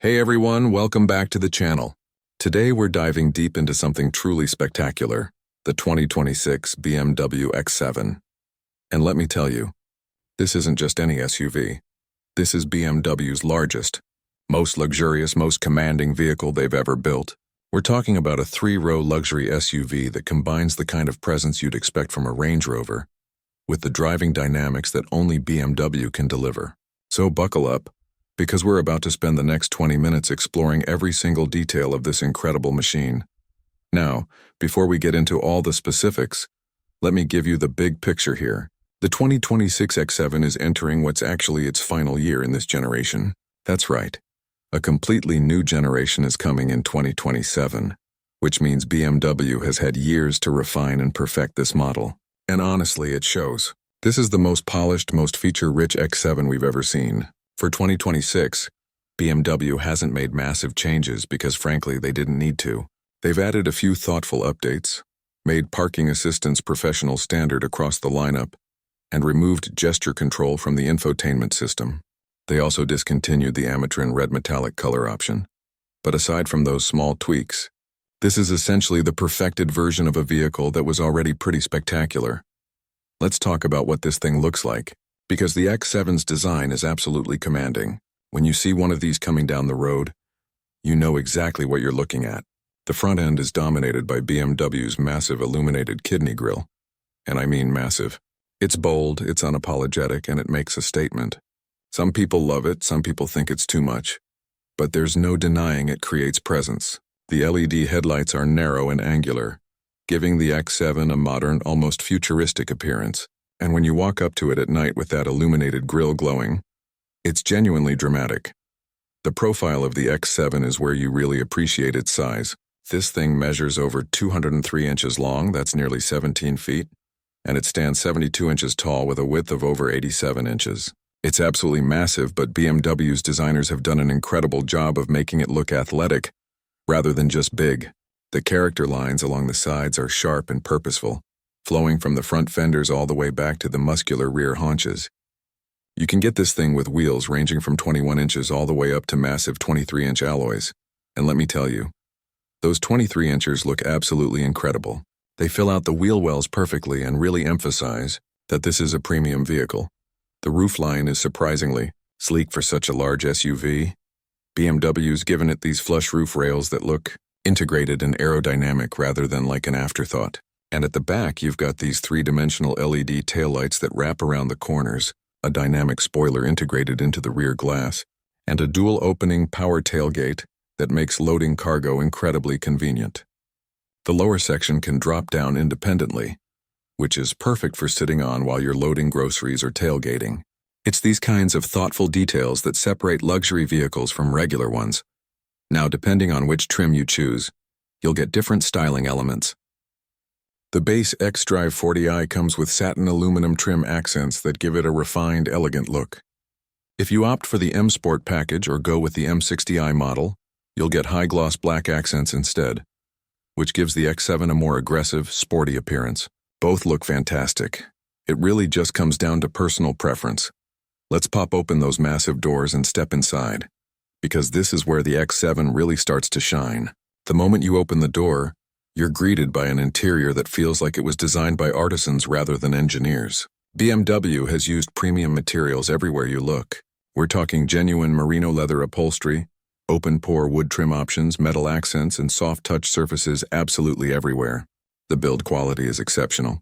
Hey everyone, welcome back to the channel. Today we're diving deep into something truly spectacular, the 2026 BMW X7. And let me tell you, this isn't just any SUV. This is BMW's largest, most luxurious, most commanding vehicle they've ever built. We're talking about a three-row luxury SUV that combines the kind of presence you'd expect from a Range Rover with the driving dynamics that only BMW can deliver. So buckle up, because we're about to spend the next 20 minutes exploring every single detail of this incredible machine. Now, before we get into all the specifics, let me give you the big picture here. The 2026 X7 is entering what's actually its final year in this generation. That's right. A completely new generation is coming in 2027, which means BMW has had years to refine and perfect this model. And honestly, it shows. This is the most polished, most feature-rich X7 we've ever seen. For 2026, BMW hasn't made massive changes because frankly they didn't need to. They've added a few thoughtful updates, made parking assistance professional standard across the lineup, and removed gesture control from the infotainment system. They also discontinued the Amatrin red metallic color option. But aside from those small tweaks, this is essentially the perfected version of a vehicle that was already pretty spectacular. Let's talk about what this thing looks like, because the X7's design is absolutely commanding. When you see one of these coming down the road, you know exactly what you're looking at. The front end is dominated by BMW's massive illuminated kidney grille. And I mean massive. It's bold, it's unapologetic, and it makes a statement. Some people love it, some people think it's too much. But there's no denying it creates presence. The LED headlights are narrow and angular, giving the X7 a modern, almost futuristic appearance. And when you walk up to it at night with that illuminated grille glowing, it's genuinely dramatic. The profile of the X7 is where you really appreciate its size. This thing measures over 203 inches long, that's nearly 17 feet, and it stands 72 inches tall with a width of over 87 inches. It's absolutely massive, but BMW's designers have done an incredible job of making it look athletic, rather than just big. The character lines along the sides are sharp and purposeful, flowing from the front fenders all the way back to the muscular rear haunches. You can get this thing with wheels ranging from 21 inches all the way up to massive 23-inch alloys. And let me tell you, those 23 inches look absolutely incredible. They fill out the wheel wells perfectly and really emphasize that this is a premium vehicle. The roofline is surprisingly sleek for such a large SUV. BMW's given it these flush roof rails that look integrated and aerodynamic rather than like an afterthought. And at the back, you've got these three-dimensional LED taillights that wrap around the corners, a dynamic spoiler integrated into the rear glass, and a dual-opening power tailgate that makes loading cargo incredibly convenient. The lower section can drop down independently, which is perfect for sitting on while you're loading groceries or tailgating. It's these kinds of thoughtful details that separate luxury vehicles from regular ones. Now, depending on which trim you choose, you'll get different styling elements. The base xDrive 40i comes with satin aluminum trim accents that give it a refined, elegant look. If you opt for the M Sport package or go with the M60i model, you'll get high-gloss black accents instead, which gives the X7 a more aggressive, sporty appearance. Both look fantastic. It really just comes down to personal preference. Let's pop open those massive doors and step inside, because this is where the X7 really starts to shine. The moment you open the door, you're greeted by an interior that feels like it was designed by artisans rather than engineers. BMW has used premium materials everywhere you look. We're talking genuine merino leather upholstery, open-pore wood trim options, metal accents, and soft-touch surfaces absolutely everywhere. The build quality is exceptional.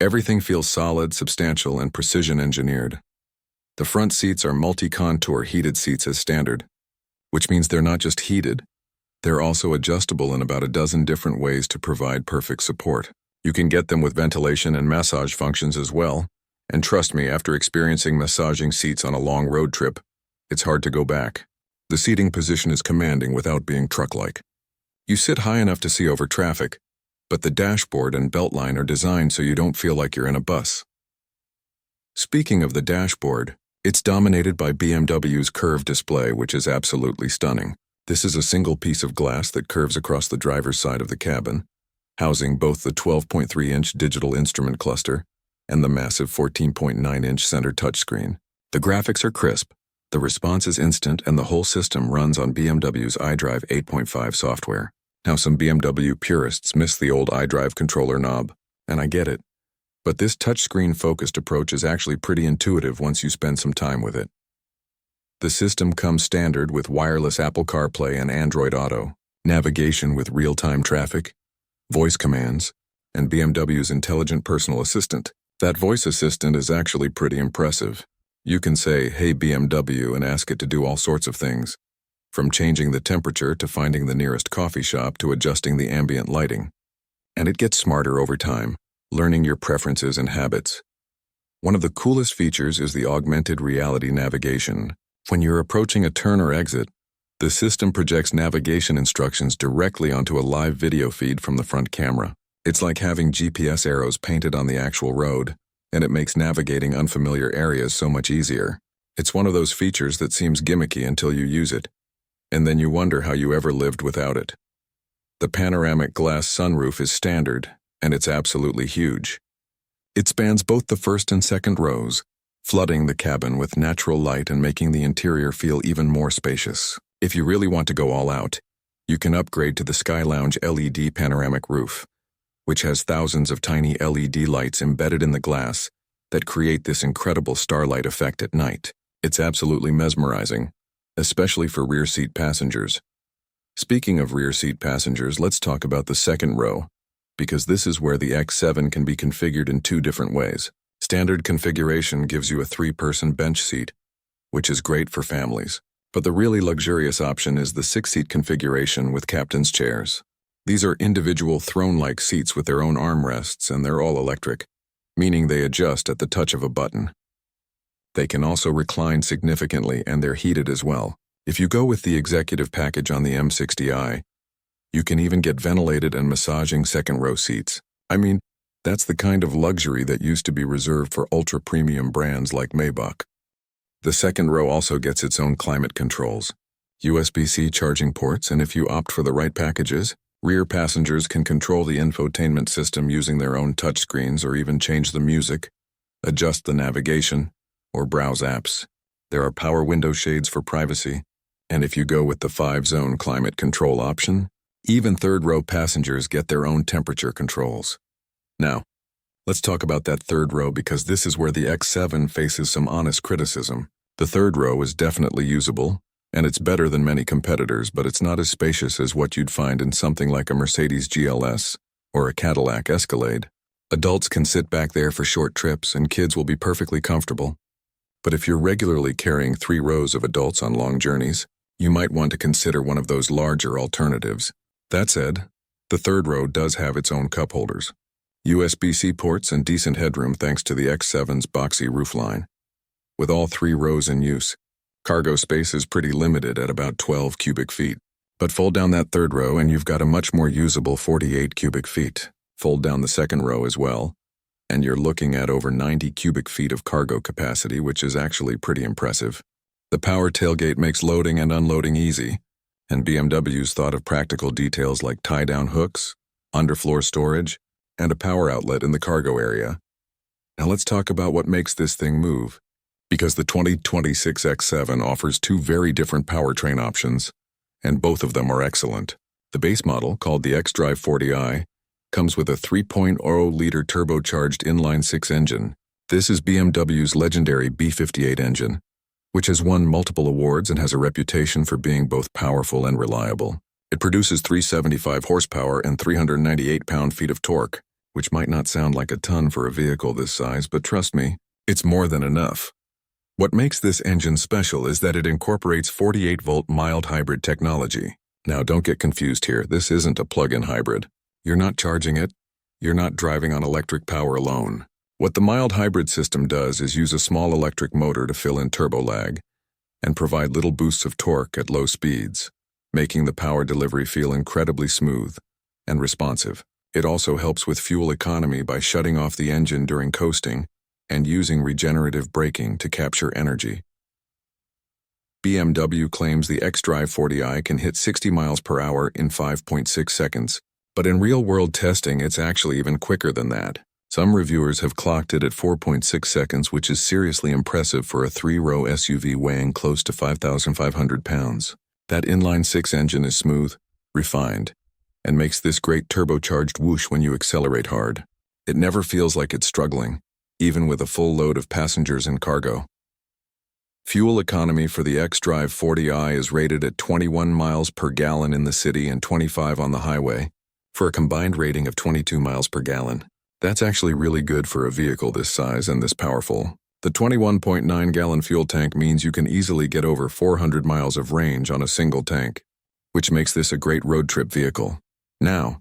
Everything feels solid, substantial, and precision-engineered. The front seats are multi-contour heated seats as standard, which means they're not just heated, they're also adjustable in about a dozen different ways to provide perfect support. You can get them with ventilation and massage functions as well, and trust me, after experiencing massaging seats on a long road trip, it's hard to go back. The seating position is commanding without being truck-like. You sit high enough to see over traffic, but the dashboard and beltline are designed so you don't feel like you're in a bus. Speaking of the dashboard, it's dominated by BMW's curved display, which is absolutely stunning. This is a single piece of glass that curves across the driver's side of the cabin, housing both the 12.3-inch digital instrument cluster and the massive 14.9-inch center touchscreen. The graphics are crisp, The response is instant and the whole system runs on BMW's iDrive 8.5 software. Now some BMW purists miss the old iDrive controller knob, and I get it. But this touchscreen-focused approach is actually pretty intuitive once you spend some time with it. The system comes standard with wireless Apple CarPlay and Android Auto, navigation with real-time traffic, voice commands, and BMW's intelligent personal assistant. That voice assistant is actually pretty impressive. You can say, "Hey BMW," and ask it to do all sorts of things, from changing the temperature to finding the nearest coffee shop to adjusting the ambient lighting. And it gets smarter over time, learning your preferences and habits. One of the coolest features is the augmented reality navigation. When you're approaching a turn or exit, the system projects navigation instructions directly onto a live video feed from the front camera. It's like having GPS arrows painted on the actual road, and it makes navigating unfamiliar areas so much easier. It's one of those features that seems gimmicky until you use it, and then you wonder how you ever lived without it. The panoramic glass sunroof is standard, and it's absolutely huge. It spans both the first and second rows, flooding the cabin with natural light and making the interior feel even more spacious. If you really want to go all out, you can upgrade to the Sky Lounge LED panoramic roof, which has thousands of tiny LED lights embedded in the glass that create this incredible starlight effect at night. It's absolutely mesmerizing, especially for rear seat passengers. Speaking of rear seat passengers, let's talk about the second row, because this is where the X7 can be configured in two different ways. Standard configuration gives you a 3-person bench seat, which is great for families. But the really luxurious option is the 6-seat configuration with captain's chairs. These are individual throne-like seats with their own armrests, and they're all electric, meaning they adjust at the touch of a button. They can also recline significantly, and they're heated as well. If you go with the executive package on the M60i, you can even get ventilated and massaging second-row seats. I mean, that's the kind of luxury that used to be reserved for ultra-premium brands like Maybach. The second row also gets its own climate controls, USB-C charging ports, and if you opt for the right packages, rear passengers can control the infotainment system using their own touchscreens or even change the music, adjust the navigation, or browse apps. There are power window shades for privacy, and if you go with the 5-zone climate control option, even third-row passengers get their own temperature controls. Now, let's talk about that third row because this is where the X7 faces some honest criticism. The third row is definitely usable, and it's better than many competitors, but it's not as spacious as what you'd find in something like a Mercedes GLS or a Cadillac Escalade. Adults can sit back there for short trips, and kids will be perfectly comfortable. But if you're regularly carrying 3 rows of adults on long journeys, you might want to consider one of those larger alternatives. That said, the third row does have its own cup holders, USB-C ports, and decent headroom thanks to the X7's boxy roofline. With all 3 rows in use, cargo space is pretty limited at about 12 cubic feet. But fold down that third row and you've got a much more usable 48 cubic feet. Fold down the second row as well, and you're looking at over 90 cubic feet of cargo capacity, which is actually pretty impressive. The power tailgate makes loading and unloading easy, and BMW's thought of practical details like tie-down hooks, underfloor storage, and a power outlet in the cargo area. Now let's talk about what makes this thing move, because the 2026 X7 offers 2 very different powertrain options, and both of them are excellent. The base model, called the xDrive 40i, comes with a 3.0-liter turbocharged inline-6 engine. This is BMW's legendary B58 engine, which has won multiple awards and has a reputation for being both powerful and reliable. It produces 375 horsepower and 398 pound-feet of torque, which might not sound like a ton for a vehicle this size, but trust me, it's more than enough. What makes this engine special is that it incorporates 48-volt mild hybrid technology. Now, don't get confused here. This isn't a plug-in hybrid. You're not charging it. You're not driving on electric power alone. What the mild hybrid system does is use a small electric motor to fill in turbo lag and provide little boosts of torque at low speeds, making the power delivery feel incredibly smooth and responsive. It also helps with fuel economy by shutting off the engine during coasting and using regenerative braking to capture energy. BMW claims the xDrive 40i can hit 60 miles per hour in 5.6 seconds, but in real-world testing it's actually even quicker than that. Some reviewers have clocked it at 4.6 seconds, which is seriously impressive for a three-row SUV weighing close to 5,500 pounds. That inline-six engine is smooth, refined, and makes this great turbocharged whoosh when you accelerate hard. It never feels like it's struggling, even with a full load of passengers and cargo. Fuel economy for the xDrive 40i is rated at 21 miles per gallon in the city and 25 on the highway, for a combined rating of 22 miles per gallon. That's actually really good for a vehicle this size and this powerful. The 21.9-gallon fuel tank means you can easily get over 400 miles of range on a single tank, which makes this a great road trip vehicle. Now,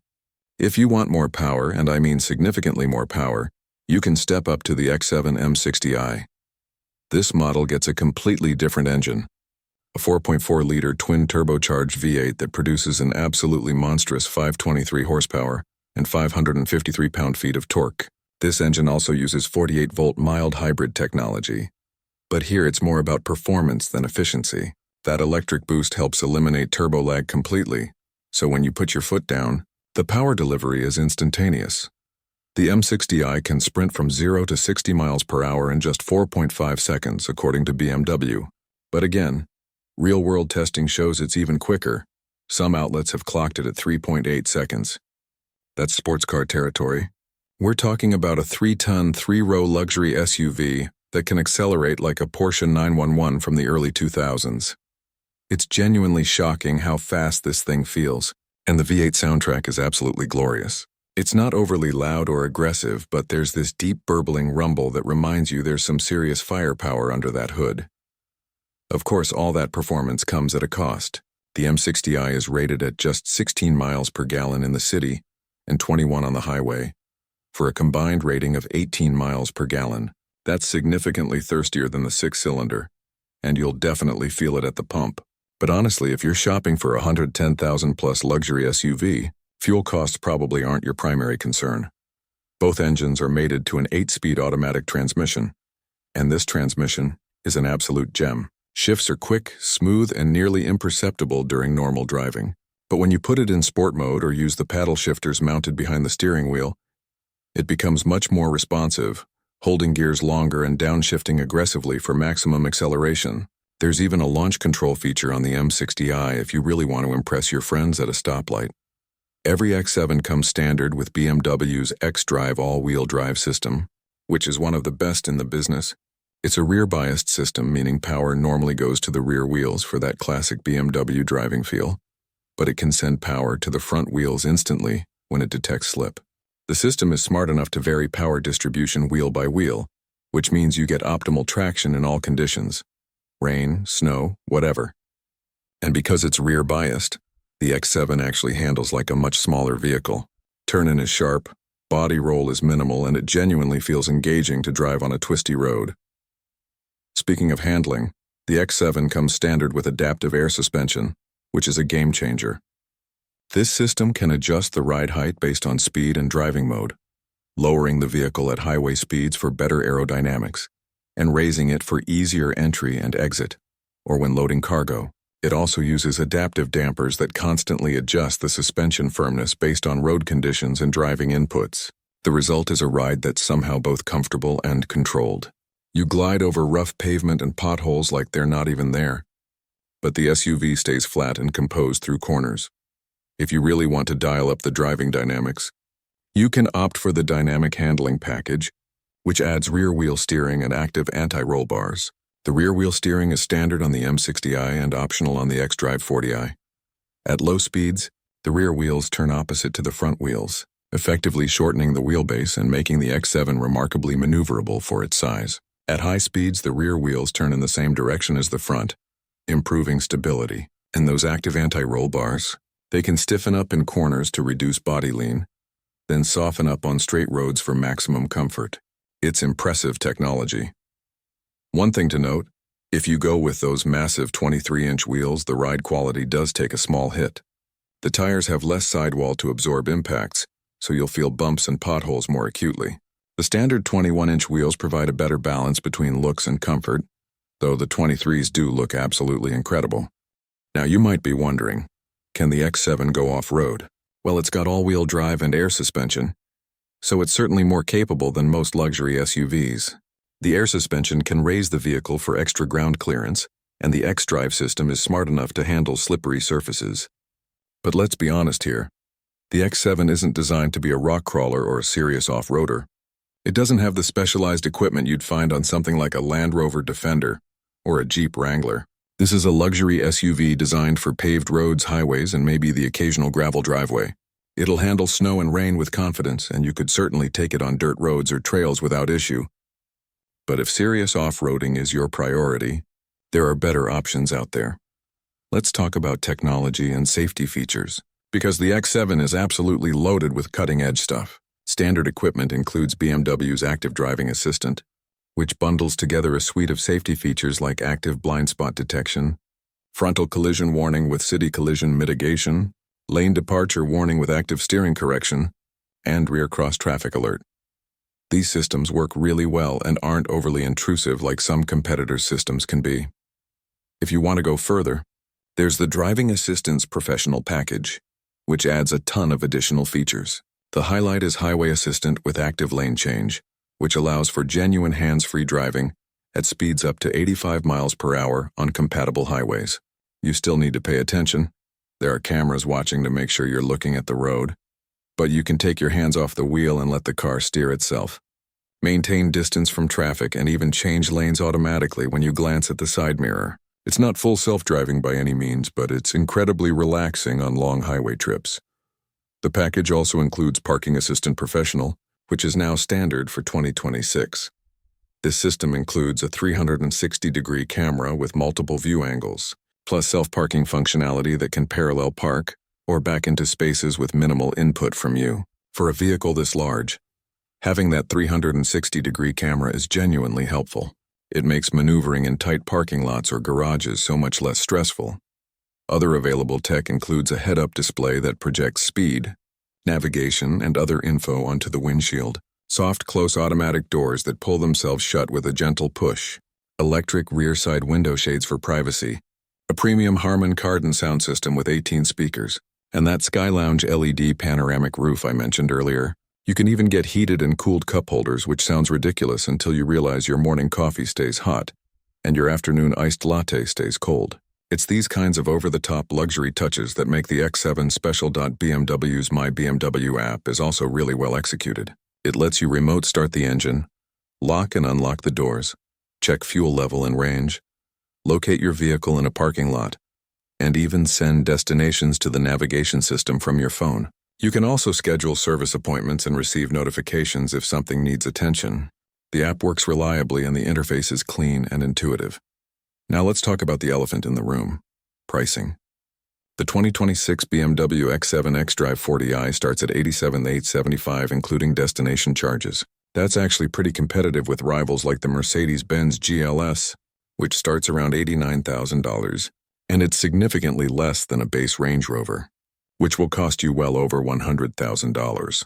if you want more power, and I mean significantly more power, you can step up to the X7 M60i. This model gets a completely different engine, a 4.4-liter twin-turbocharged V8 that produces an absolutely monstrous 523 horsepower and 553 pound-feet of torque. This engine also uses 48-volt mild hybrid technology. But here it's more about performance than efficiency. That electric boost helps eliminate turbo lag completely, so when you put your foot down, the power delivery is instantaneous. The M60i can sprint from 0 to 60 miles per hour in just 4.5 seconds, according to BMW. But again, real-world testing shows it's even quicker. Some outlets have clocked it at 3.8 seconds. That's sports car territory. We're talking about a 3-ton, 3-row luxury SUV that can accelerate like a Porsche 911 from the early 2000s. It's genuinely shocking how fast this thing feels, and the V8 soundtrack is absolutely glorious. It's not overly loud or aggressive, but there's this deep burbling rumble that reminds you there's some serious firepower under that hood. Of course, all that performance comes at a cost. The M60i is rated at just 16 miles per gallon in the city and 21 on the highway, for a combined rating of 18 miles per gallon. That's significantly thirstier than the six-cylinder, and you'll definitely feel it at the pump. But honestly, if you're shopping for a $110,000-plus luxury SUV, fuel costs probably aren't your primary concern. Both engines are mated to an 8-speed automatic transmission, and this transmission is an absolute gem. Shifts are quick, smooth, and nearly imperceptible during normal driving. But when you put it in sport mode or use the paddle shifters mounted behind the steering wheel, it becomes much more responsive, holding gears longer and downshifting aggressively for maximum acceleration. There's even a launch control feature on the M60i if you really want to impress your friends at a stoplight. Every X7 comes standard with BMW's xDrive all-wheel drive system, which is one of the best in the business. It's a rear-biased system, meaning power normally goes to the rear wheels for that classic BMW driving feel, but it can send power to the front wheels instantly when it detects slip. The system is smart enough to vary power distribution wheel by wheel, which means you get optimal traction in all conditions. Rain, snow, whatever. And because it's rear-biased, the X7 actually handles like a much smaller vehicle. Turn-in is sharp, body roll is minimal, and it genuinely feels engaging to drive on a twisty road. Speaking of handling, the X7 comes standard with adaptive air suspension, which is a game-changer. This system can adjust the ride height based on speed and driving mode, lowering the vehicle at highway speeds for better aerodynamics, and raising it for easier entry and exit, or when loading cargo. It also uses adaptive dampers that constantly adjust the suspension firmness based on road conditions and driving inputs. The result is a ride that's somehow both comfortable and controlled. You glide over rough pavement and potholes like they're not even there, but the SUV stays flat and composed through corners. If you really want to dial up the driving dynamics, you can opt for the dynamic handling package, which adds rear-wheel steering and active anti-roll bars. The rear-wheel steering is standard on the M60i and optional on the xDrive 40i. At low speeds, the rear wheels turn opposite to the front wheels, effectively shortening the wheelbase and making the X7 remarkably maneuverable for its size. At high speeds, the rear wheels turn in the same direction as the front, improving stability. And those active anti-roll bars, they can stiffen up in corners to reduce body lean, then soften up on straight roads for maximum comfort. It's impressive technology. One thing to note, if you go with those massive 23-inch wheels, the ride quality does take a small hit. The tires have less sidewall to absorb impacts, so you'll feel bumps and potholes more acutely. The standard 21-inch wheels provide a better balance between looks and comfort, though the 23s do look absolutely incredible. Now you might be wondering, can the X7 go off-road? Well, it's got all-wheel drive and air suspension, so it's certainly more capable than most luxury SUVs. The air suspension can raise the vehicle for extra ground clearance, and the xDrive system is smart enough to handle slippery surfaces. But let's be honest here. The X7 isn't designed to be a rock crawler or a serious off-roader. It doesn't have the specialized equipment you'd find on something like a Land Rover Defender or a Jeep Wrangler. This is a luxury SUV designed for paved roads, highways, and maybe the occasional gravel driveway. It'll handle snow and rain with confidence, and you could certainly take it on dirt roads or trails without issue. But if serious off-roading is your priority, there are better options out there. Let's talk about technology and safety features, because the X7 is absolutely loaded with cutting-edge stuff. Standard equipment includes BMW's Active Driving Assistant, which bundles together a suite of safety features like active blind spot detection, frontal collision warning with city collision mitigation, lane departure warning with active steering correction, and rear cross-traffic alert. These systems work really well and aren't overly intrusive like some competitors' systems can be. If you want to go further, there's the Driving Assistance Professional Package, which adds a ton of additional features. The highlight is Highway Assistant with active lane change, which allows for genuine hands-free driving at speeds up to 85 miles per hour on compatible highways. You still need to pay attention. There are cameras watching to make sure you're looking at the road, but you can take your hands off the wheel and let the car steer itself. Maintain distance from traffic and even change lanes automatically when you glance at the side mirror. It's not full self-driving by any means, but it's incredibly relaxing on long highway trips. The package also includes Parking Assistant Professional, which is now standard for 2026. This system includes a 360-degree camera with multiple view angles, plus self-parking functionality that can parallel park or back into spaces with minimal input from you. For a vehicle this large, having that 360-degree camera is genuinely helpful. It makes maneuvering in tight parking lots or garages so much less stressful. Other available tech includes a head-up display that projects speed, navigation, and other info onto the windshield, soft close automatic doors that pull themselves shut with a gentle push, electric rear side window shades for privacy, a premium Harman Kardon sound system with 18 speakers, and that Sky Lounge LED panoramic roof I mentioned earlier. You can even get heated and cooled cup holders, which sounds ridiculous until you realize your morning coffee stays hot and your afternoon iced latte stays cold. It's these kinds of over-the-top luxury touches that make the X7 special. BMW's My BMW app is also really well executed. It lets you remote start the engine, lock and unlock the doors, check fuel level and range, locate your vehicle in a parking lot, and even send destinations to the navigation system from your phone. You can also schedule service appointments and receive notifications if something needs attention. The app works reliably and the interface is clean and intuitive. Now let's talk about the elephant in the room: pricing. The 2026 BMW X7 xDrive 40i starts at $87,875 including destination charges. That's actually pretty competitive with rivals like the Mercedes-Benz GLS, which starts around $89,000, and it's significantly less than a base Range Rover, which will cost you well over $100,000.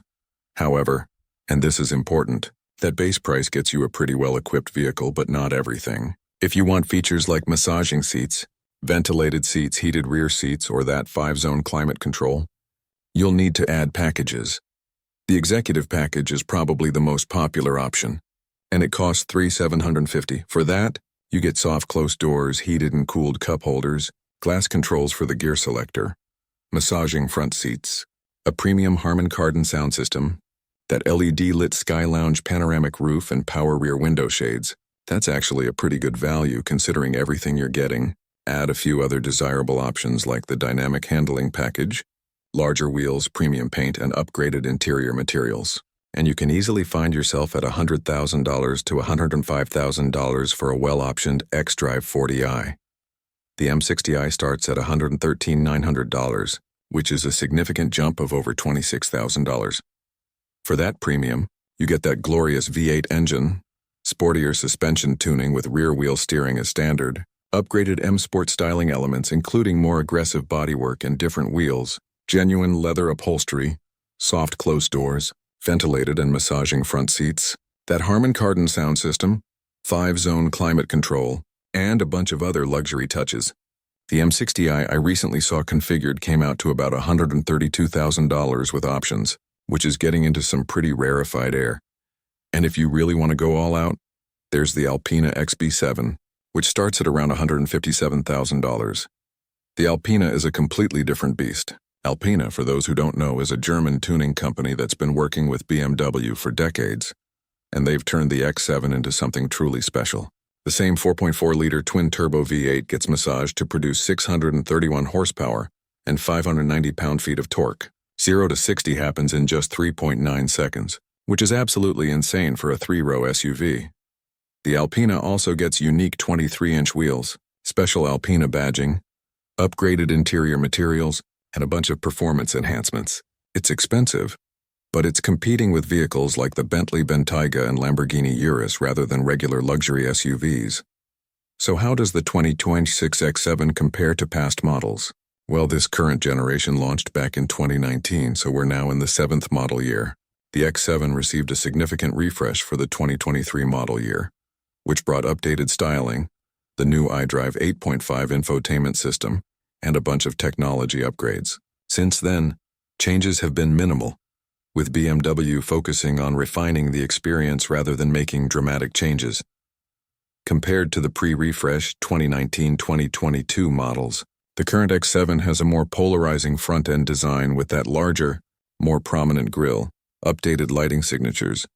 However, and this is important, that base price gets you a pretty well-equipped vehicle, but not everything. If you want features like massaging seats, ventilated seats, heated rear seats, or that 5-zone climate control, you'll need to add packages. The executive package is probably the most popular option, and it costs $3,750. For that, you get soft close doors, heated and cooled cup holders, glass controls for the gear selector, massaging front seats, a premium Harman Kardon sound system, that LED-lit Sky Lounge panoramic roof and power rear window shades. That's actually a pretty good value considering everything you're getting. Add a few other desirable options like the dynamic handling package, larger wheels, premium paint, and upgraded interior materials, and you can easily find yourself at $100,000 to $105,000 for a well-optioned xDrive 40i. The M60i starts at $113,900, which is a significant jump of over $26,000. For that premium, you get that glorious V8 engine, sportier suspension tuning with rear wheel steering as standard, upgraded M Sport styling elements including more aggressive bodywork and different wheels, genuine leather upholstery, soft closed doors, ventilated and massaging front seats, that Harman Kardon sound system, 5-zone climate control, and a bunch of other luxury touches. The M60i I recently saw configured came out to about $132,000 with options. which is getting into some pretty rarefied air. And if you really want to go all out, there's the Alpina XB7, which starts at around $157,000. The Alpina is a completely different beast. Alpina, for those who don't know, is a German tuning company that's been working with BMW for decades, and they've turned the X7 into something truly special. The same 4.4-liter twin-turbo V8 gets massaged to produce 631 horsepower and 590 pound-feet of torque. 0 to 60 happens in just 3.9 seconds, which is absolutely insane for a 3-row SUV. The Alpina also gets unique 23-inch wheels, special Alpina badging, upgraded interior materials, and a bunch of performance enhancements. It's expensive, but it's competing with vehicles like the Bentley Bentayga and Lamborghini Urus rather than regular luxury SUVs. So how does the 2026 X7 compare to past models? Well, this current generation launched back in 2019, so we're now in the 7th model year. The X7 received a significant refresh for the 2023 model year, which brought updated styling, the new iDrive 8.5 infotainment system, and a bunch of technology upgrades. Since then, changes have been minimal, with BMW focusing on refining the experience rather than making dramatic changes. Compared to the pre-refresh 2019-2022 models, the current X7 has a more polarizing front-end design with that larger, more prominent grille, updated lighting signatures,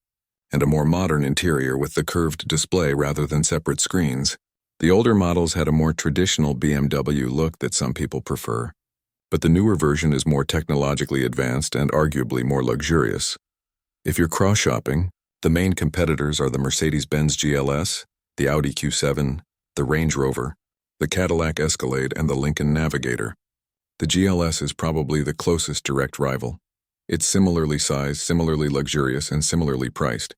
and a more modern interior with the curved display rather than separate screens. The older models had a more traditional BMW look that some people prefer, but the newer version is more technologically advanced and arguably more luxurious. If you're cross-shopping, the main competitors are the Mercedes-Benz GLS, the Audi Q7, the Range Rover, the Cadillac Escalade, and the Lincoln Navigator. The GLS is probably the closest direct rival. It's similarly sized, similarly luxurious, and similarly priced.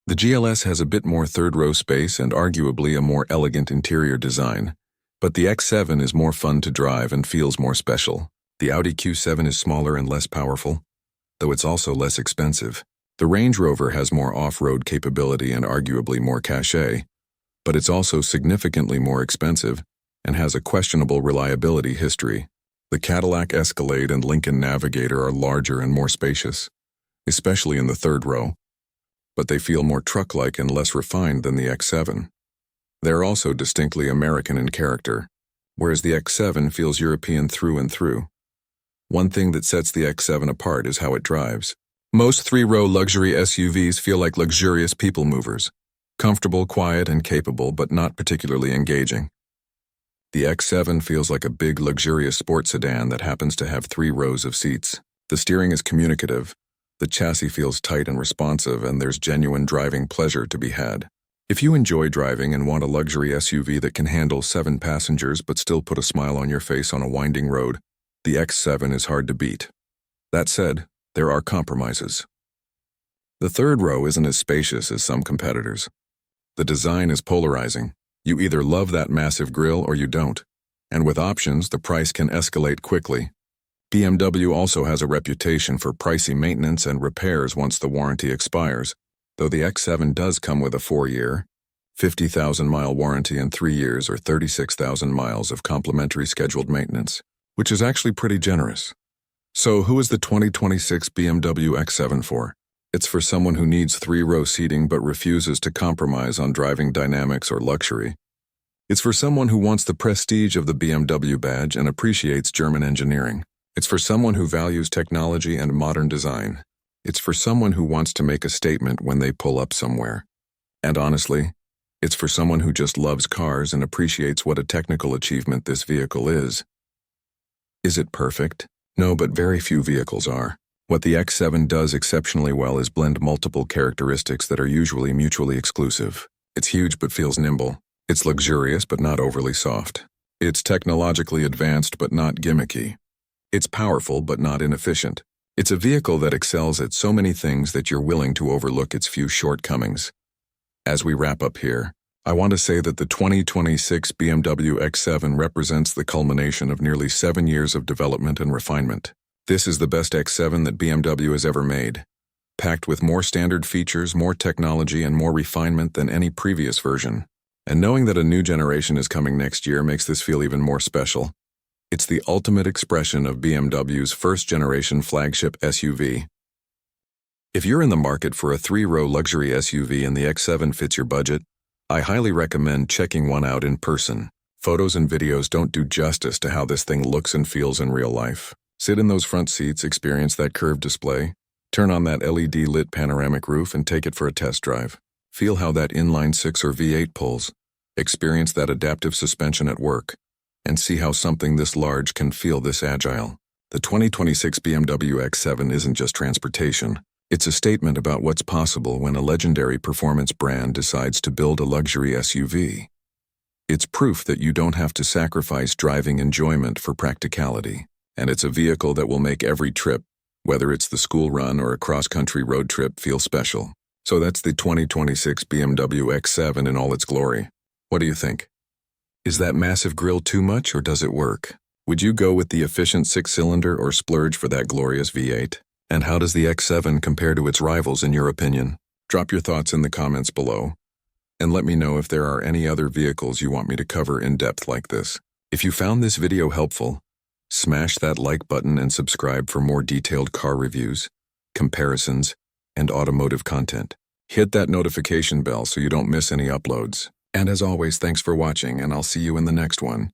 The GLS has a bit more third-row space and arguably a more elegant interior design, but the X7 is more fun to drive and feels more special. The Audi Q7 is smaller and less powerful, though it's also less expensive. The Range Rover has more off-road capability and arguably more cachet, but it's also significantly more expensive and has a questionable reliability history. The Cadillac Escalade and Lincoln Navigator are larger and more spacious, especially in the third row, but they feel more truck-like and less refined than the X7. They're also distinctly American in character, whereas the X7 feels European through and through. One thing that sets the X7 apart is how it drives. Most 3-row luxury SUVs feel like luxurious people movers, comfortable, quiet, and capable, but not particularly engaging. The X7 feels like a big, luxurious sports sedan that happens to have 3 rows of seats. The steering is communicative, the chassis feels tight and responsive, and there's genuine driving pleasure to be had. If you enjoy driving and want a luxury SUV that can handle 7 passengers but still put a smile on your face on a winding road, the X7 is hard to beat. That said, there are compromises. The third row isn't as spacious as some competitors. The design is polarizing. You either love that massive grille or you don't, and with options, the price can escalate quickly. BMW also has a reputation for pricey maintenance and repairs once the warranty expires, though the X7 does come with a 4-year, 50,000-mile warranty and 3 years or 36,000 miles of complimentary scheduled maintenance, which is actually pretty generous. So who is the 2026 BMW X7 for? It's for someone who needs 3-row seating but refuses to compromise on driving dynamics or luxury. It's for someone who wants the prestige of the BMW badge and appreciates German engineering. It's for someone who values technology and modern design. It's for someone who wants to make a statement when they pull up somewhere. And honestly, it's for someone who just loves cars and appreciates what a technical achievement this vehicle is. Is it perfect? No, but very few vehicles are. What the X7 does exceptionally well is blend multiple characteristics that are usually mutually exclusive. It's huge but feels nimble. It's luxurious but not overly soft. It's technologically advanced but not gimmicky. It's powerful but not inefficient. It's a vehicle that excels at so many things that you're willing to overlook its few shortcomings. As we wrap up here, I want to say that the 2026 BMW X7 represents the culmination of nearly 7 years of development and refinement. This is the best X7 that BMW has ever made, packed with more standard features, more technology, and more refinement than any previous version. And knowing that a new generation is coming next year makes this feel even more special. It's the ultimate expression of BMW's first-generation flagship SUV. If you're in the market for a 3-row luxury SUV and the X7 fits your budget, I highly recommend checking one out in person. Photos and videos don't do justice to how this thing looks and feels in real life. Sit in those front seats, experience that curved display, turn on that LED lit panoramic roof and take it for a test drive. Feel how that inline-6 or V8 pulls. Experience that adaptive suspension at work, and see how something this large can feel this agile. The 2026 BMW X7 isn't just transportation. It's a statement about what's possible when a legendary performance brand decides to build a luxury SUV. It's proof that you don't have to sacrifice driving enjoyment for practicality, and it's a vehicle that will make every trip, whether it's the school run or a cross-country road trip, feel special. So that's the 2026 BMW X7 in all its glory. What do you think? Is that massive grille too much, or does it work? Would you go with the efficient 6-cylinder or splurge for that glorious V8? And how does the X7 compare to its rivals in your opinion? Drop your thoughts in the comments below, and let me know if there are any other vehicles you want me to cover in depth like this. If you found this video helpful, smash that like button and subscribe for more detailed car reviews, comparisons, and automotive content. Hit that notification bell so you don't miss any uploads. And as always, thanks for watching, and I'll see you in the next one.